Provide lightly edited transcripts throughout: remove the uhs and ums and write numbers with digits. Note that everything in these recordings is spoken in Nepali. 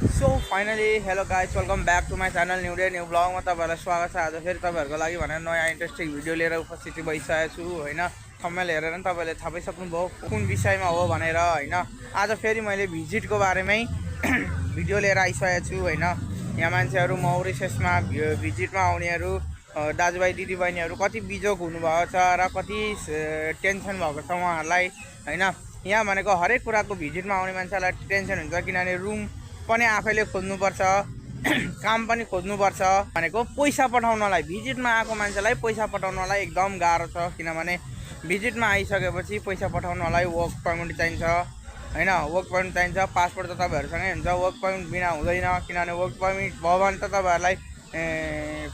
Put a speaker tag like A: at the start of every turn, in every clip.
A: So finally hello guys, welcome back to my channel new day new ब्लगमा तपाईँहरूलाई स्वागत छ। आज फेरि तपाईँहरूको लागि भनेर नयाँ इन्ट्रेस्टिङ भिडियो लिएर उपस्थिति भइसकेको छु होइन। थम्बनेल हेरेर नि तपाईँले थाहा पाइसक्नुभयो कुन विषयमा हो भनेर होइन। आज फेरि मैले भिजिटको बारेमै भिडियो लिएर आइसकेको छु होइन। यहाँ मान्छेहरू मौरिसियसमा भिजिटमा आउनेहरू दाजुभाइ दिदीबहिनीहरू कति बिजोग हुनुभएको छ र कति टेन्सन भएको छ उहाँहरूलाई होइन। यहाँ भनेको हरेक कुराको भिजिटमा आउने मान्छेलाई टेन्सन हुन्छ, किनभने रुम पनि आफैले खोज्नुपर्छ, काम पनि खोज्नुपर्छ। भनेको पैसा पठाउनलाई भिजिटमा आएको मान्छेलाई पैसा पठाउनलाई एकदम गाह्रो छ, किनभने भिजिटमा आइसकेपछि पैसा पठाउनलाई वर्क पर्मिट चाहिन्छ होइन। वर्क पर्मिट चाहिन्छ, पासपोर्ट त तपाईँहरूसँगै हुन्छ, वर्क पर्मिट बिना हुँदैन। किनभने वर्क पर्मिट भयो भने त तपाईँहरूलाई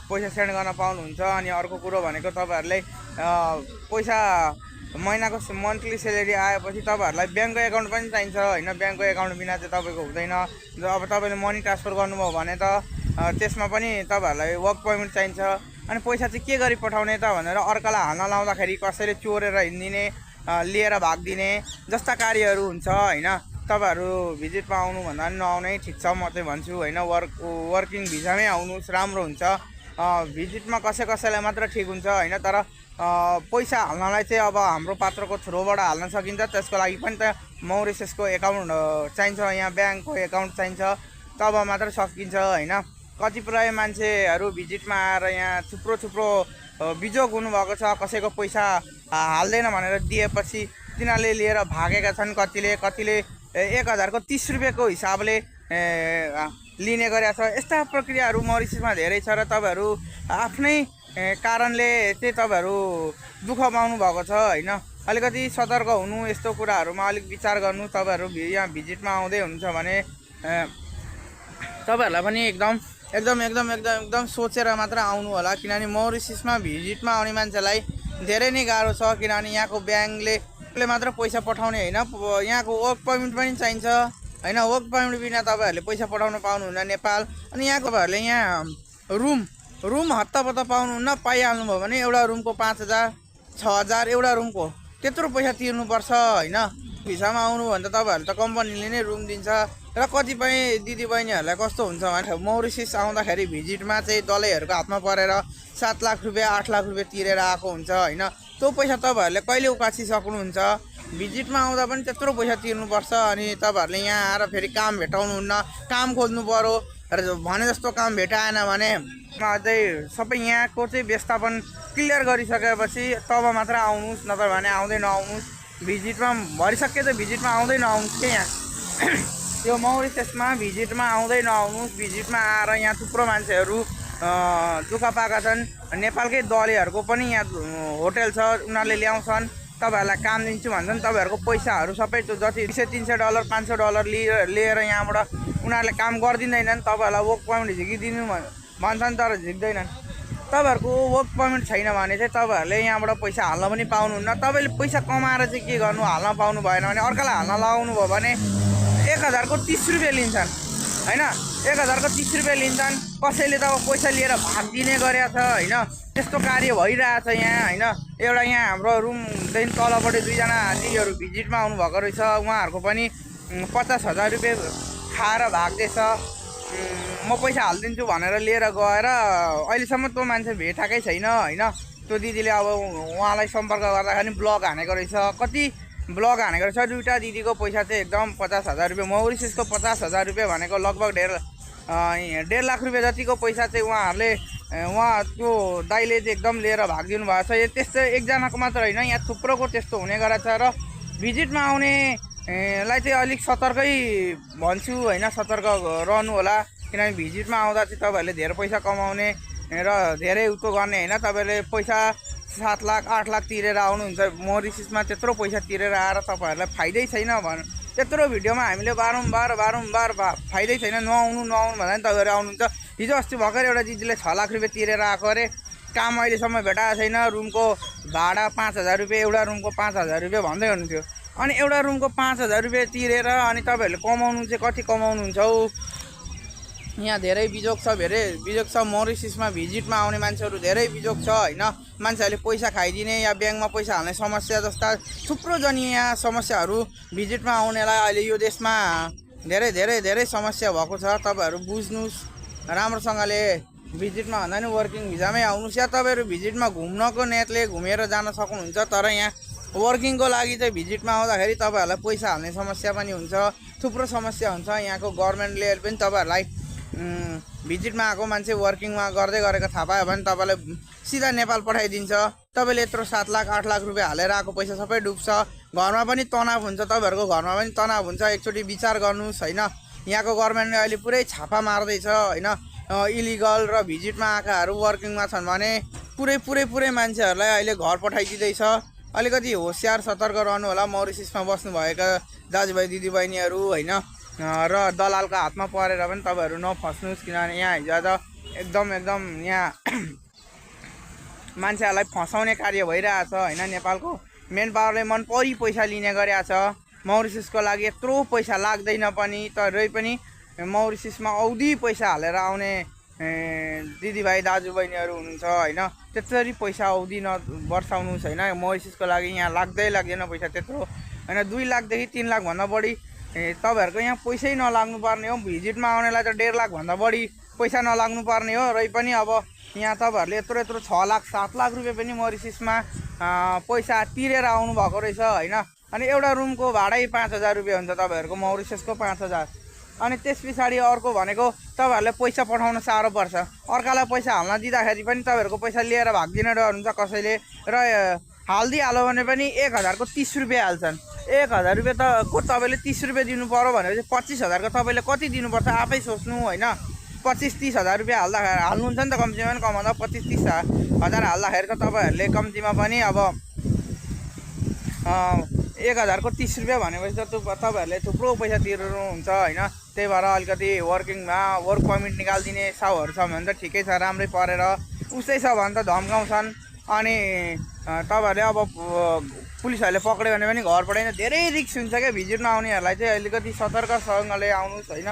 A: पैसा सेन्ड गर्न पाउनुहुन्छ। अनि अर्को कुरो भनेको तपाईँहरूले पैसा महिनाको मन्थली सेलेरी आएपछि तपाईँहरूलाई ब्याङ्कको एकाउन्ट पनि चाहिन्छ होइन। ब्याङ्कको एकाउन्ट बिना चाहिँ तपाईँको हुँदैन। अब तपाईँले मनी ट्रान्सफर गर्नुभयो भने त त्यसमा पनि तपाईँहरूलाई वर्क पर्मिट चाहिन्छ। अनि पैसा चाहिँ के गरी पठाउने त भनेर अर्कालाई हाल्न लाउँदाखेरि कसैले चोरेर हिँडिदिने, लिएर भागिदिने जस्ता कार्यहरू हुन्छ होइन। तपाईँहरू भिजिटमा आउनुभन्दा पनि नआउनै ठिक छ म चाहिँ भन्छु होइन। वर्किङ भिजामै आउनुहोस्, राम्रो हुन्छ। भिजिटमा कसैलाई मात्र ठिक हुन्छ होइन। तर पैसा हाल्नलाई चाहिँ अब हाम्रो पात्रको थ्रुबाट हाल्न सकिन्छ। त्यसको लागि पनि त मौरिसियसको एकाउन्ट चाहिन्छ, यहाँ ब्याङ्कको एकाउन्ट चाहिन्छ, तब मात्र सकिन्छ होइन। कतिपय मान्छेहरू भिजिटमा आएर यहाँ थुप्रो बिजोग हुनुभएको छ। कसैको पैसा हाल्दैन भनेर दिएपछि तिनीहरूले लिएर भागेका छन्। कतिले 1000को 30 रुपियाँको हिसाबले लिने गरेका छ। यस्ता प्रक्रियाहरू मौरिसियसमा धेरै छ र तपाईँहरू आफ्नै कारणले चाहिँ तपाईँहरू दुःख पाउनु भएको छ होइन। अलिकति सतर्क हुनु, यस्तो कुराहरूमा अलिक विचार गर्नु। तपाईँहरू यहाँ भिजिटमा आउँदै हुनुहुन्छ भने तपाईँहरूलाई पनि एकदम सोचेर मात्र आउनु होला, किनभने मौरिसियसमा भिजिटमा आउने मान्छेलाई धेरै नै गाह्रो छ। किनभने यहाँको ब्याङ्कले मात्र पैसा पठाउने होइन, यहाँको वर्क पर्मिट पनि चाहिन्छ होइन। वर्क पर्मिट बिना तपाईँहरूले पैसा पठाउन पाउनुहुन्न नेपाल। अनि यहाँको तपाईँहरूले यहाँ रुम हत्तापत्ता पाउनुहुन्न। पाइहाल्नुभयो भने एउटा रुमको 5000 6000 एउटा रुमको त्यत्रो पैसा तिर्नुपर्छ होइन। भिसामा आउनु भने त तपाईँहरूले त कम्पनीले नै रुम दिन्छ। र कतिपय दिदीबहिनीहरूलाई कस्तो हुन्छ भने मौरिसियस आउँदाखेरि भिजिटमा चाहिँ दलाईहरूको हातमा परेर 7 लाख रुपियाँ 8 लाख रुपियाँ तिरेर आएको हुन्छ होइन। त्यो पैसा तपाईँहरूले कहिले उकासी सक्नुहुन्छ। भिजिटमा आउँदा पनि त्यत्रो पैसा तिर्नुपर्छ। अनि तपाईँहरूले यहाँ आएर फेरि काम भेटाउनुहुन्न, काम खोज्नु पऱ्यो र भने जस्तो काम भेटाएन भने अझै सबै यहाँको चाहिँ व्यवस्थापन क्लियर गरिसकेपछि तब मात्र आउनुहोस्, नत्र भने आउँदै नआउनुहोस्। भिजिटमा भरिसके त भिजिटमा आउँदै नआउनुहोस् के यहाँ यो मौरिसियसमा भिजिटमा आउँदै नआउनुहोस्। भिजिटमा आएर यहाँ थुप्रो मान्छेहरू दुःख पाएका छन्। नेपालकै दलेहरूको पनि यहाँ होटल छ, उनीहरूले ल्याउँछन्, तपाईँहरूलाई काम दिन्छु भन्छन्। तपाईँहरूको पैसाहरू सबै जति $200-300 $500 लिएर यहाँबाट उनीहरूले काम गरिदिँदैनन्। तपाईँहरूलाई वर्क पर्मिट झिकिदिनु भन्छन् तर झिक्दैनन्। तपाईँहरूको वर्क पर्मिट छैन भने चाहिँ तपाईँहरूले यहाँबाट पैसा हाल्न पनि पाउनुहुन्न। तपाईँले पैसा कमाएर चाहिँ के गर्नु, हाल्न पाउनु भएन भने अर्कालाई हाल्न लगाउनु भयो भने 1000को 30 रुपियाँ लिन्छन् होइन। 1000को 30 रुपियाँ लिन्छन्। कसैले त अब पैसा लिएर भागिदिने गरेको छ होइन। त्यस्तो कार्य भइरहेछ यहाँ होइन। एउटा यहाँ हाम्रो रुमदेखि तलपट्टि 2 जना दिदीहरू भिजिटमा आउनुभएको रहेछ। उहाँहरूको पनि 50,000 रुपियाँ खाएर भाग्दैछ। म पैसा हालिदिन्छु भनेर लिएर गएर अहिलेसम्म त्यो मान्छे भेटाएकै छैन होइन। त्यो दिदीले अब उहाँलाई सम्पर्क गर्दाखेरि ब्लग हानेको रहेछ। कति ब्लग हानेको रहेछ। 2टा दिदीको पैसा चाहिँ एकदम 50,000 रुपियाँ। मौरिसियसको 50,000 रुपियाँ भनेको लगभग 1.5 लाख रुपियाँ जतिको पैसा चाहिँ उहाँ त्यो दाइले चाहिँ एकदम लिएर भागिदिनु भएको छ। त्यस्तो एकजनाको मात्र होइन, यहाँ थुप्रोको त्यस्तो हुने गरेछ। र भिजिटमा आउनेलाई चाहिँ अलिक सतर्कै भन्छु होइन, सतर्क रहनु होला। किनभने भिजिटमा आउँदा चाहिँ तपाईँहरूले धेरै पैसा कमाउने र धेरै उतो गर्ने होइन। तपाईँहरूले पैसा 7 लाख 8 लाख तिरेर आउनुहुन्छ मौरिसियसमा। त्यत्रो पैसा तिरेर आएर तपाईँहरूलाई फाइदै छैन त्यत्रो भिडियोमा हामीले बारम्बार फाइदै छैन, नआउनु भन्दा नि तपाईँहरू आउनुहुन्छ। हिजो अस्ति भर्खर एउटा दिदीले 6 लाख रुपियाँ तिरेर आएको अरे। काम अहिलेसम्म भेटाएको छैन। रुमको भाडा 5000 रुपियाँ, एउटा रुमको 5000 रुपियाँ भन्दै हुनुहुन्थ्यो। अनि एउटा रुमको 5000 रुपियाँ तिरेर अनि तपाईँहरूले कमाउनु चाहिँ कति कमाउनुहुन्छ हौ। यहाँ धेरै बिजोग छ मौरिसियसमा भिजिटमा आउने मान्छेहरू धेरै बिजोग छ होइन। मान्छेहरूले पैसा खाइदिने या ब्याङ्कमा पैसा हाल्ने समस्या जस्ता थुप्रो जनी यहाँ समस्याहरू भिजिटमा आउनेलाई अहिले यो देशमा धेरै धेरै धेरै समस्या भएको छ। तपाईँहरू बुझ्नुहोस् राम्रोसँगले। भिजिटमा भन्दा नि वर्किङ भिजामै आउनुहोस्, या तपाईँहरू भिजिटमा घुम्नको नेटले घुमेर जान सक्नुहुन्छ। तर यहाँ वर्किङको लागि चाहिँ भिजिटमा आउँदाखेरि तपाईँहरूलाई पैसा हाल्ने समस्या पनि हुन्छ, थुप्रो समस्या हुन्छ। यहाँको गभर्मेन्टले पनि तपाईँहरूलाई भिजिटमा आएको मान्छे वर्किङमा गर्दै गरेको थाहा पायो भने तपाईँलाई सिधा नेपाल पठाइदिन्छ। तपाईँले यत्रो 7 लाख 8 लाख रुपियाँ हालेर आएको पैसा सबै डुब्छ। घरमा पनि तनाव हुन्छ, तपाईँहरूको घरमा पनि तनाव हुन्छ। एकचोटि विचार गर्नुहोस् होइन। यहाँको गभर्मेन्टले अहिले पुरै छापा मार्दैछ होइन। इलिगल र भिजिटमा आएकाहरू वर्किङमा छन् भने पुरै मान्छेहरूलाई अहिले घर पठाइदिँदैछ। अलिकति होसियार सतर्क रहनु होला मौरिसियसमा बस्नुभएका दाजुभाइ दिदीबहिनीहरू होइन। र दलालको हातमा परेर पनि तपाईँहरू नफस्नुहोस्, किनभने यहाँ हिजो आज एकदम यहाँ मान्छेहरूलाई फसाउने कार्य भइरहेछ होइन। नेपालको मेन पावरले मनपरी पैसा लिने गरेछ। मौरिसियसको लागि यत्रो पैसा लाग्दैन पनि, तरै पनि मौरिसियसमा औधी पैसा हालेर आउने दिदीभाइ दाजुबहिनीहरू हुनुहुन्छ होइन। त्यसरी पैसा औधी नबर्साउनुहोस् होइन। मौरिसियसको लागि यहाँ लाग्दैन पैसा त्यत्रो होइन। 2 लाखदेखि 3 लाखभन्दा बढी तपाईँहरूको यहाँ पैसै नलाग्नु पर्ने हो। भिजिटमा आउनेलाई त 1.5 लाखभन्दा बढी पैसा नलाग्नु पर्ने हो। र पनि अब यहाँ तपाईँहरूले यत्रो 6 लाख 7 लाख रुपियाँ पनि मौरिसियसमा पैसा तिरेर आउनु भएको रहेछ होइन। अनि एउटा रुमको भाडै 5,000 रुपियाँ हुन्छ तपाईँहरूको, मौरिसियसको 5,000। अनि त्यस पछाडि अर्को भनेको तपाईँहरूले पैसा पठाउन साह्रो पर्छ। अर्कालाई पैसा हाल्न दिँदाखेरि पनि तपाईँहरूको पैसा लिएर भाग्दिन डरनुहुन्छ कसैले। र हालिदिइहाल्यो भने पनि 1,000 को 30 रुपियाँ हाल्छन्। 1,000 रुपियाँ को तपाईँले 30 रुपियाँ दिनु पऱ्यो भनेपछि 25,000 को तपाईँले कति दिनुपर्छ आफै सोच्नु होइन। 25-30 हजार रुपियाँ हाल्नुहुन्छ नि त कम्तीमा पनि। कमाउँदा 25-30 हजार हाल्दाखेरि त तपाईँहरूले कम्तीमा पनि अब 1,000 को 30 रुपियाँ भनेपछि त तपाईँहरूले थुप्रो पैसा तिर्नुहुन्छ होइन। त्यही भएर अलिकति वर्किङमा वर्क पर्मिट निकालिदिने साउहरू छ भने त ठिकै छ, राम्रै परेर। उस्तै छ भने त धम्काउँछन्। अनि तपाईँहरूले अब पुलिसहरूले पक्रियो भने पनि घर पठाइन्छ। धेरै रिस्क हुन्छ क्या भिजिटमा आउनेहरूलाई चाहिँ। अलिकति सतर्कसँगले आउनुहोस् होइन।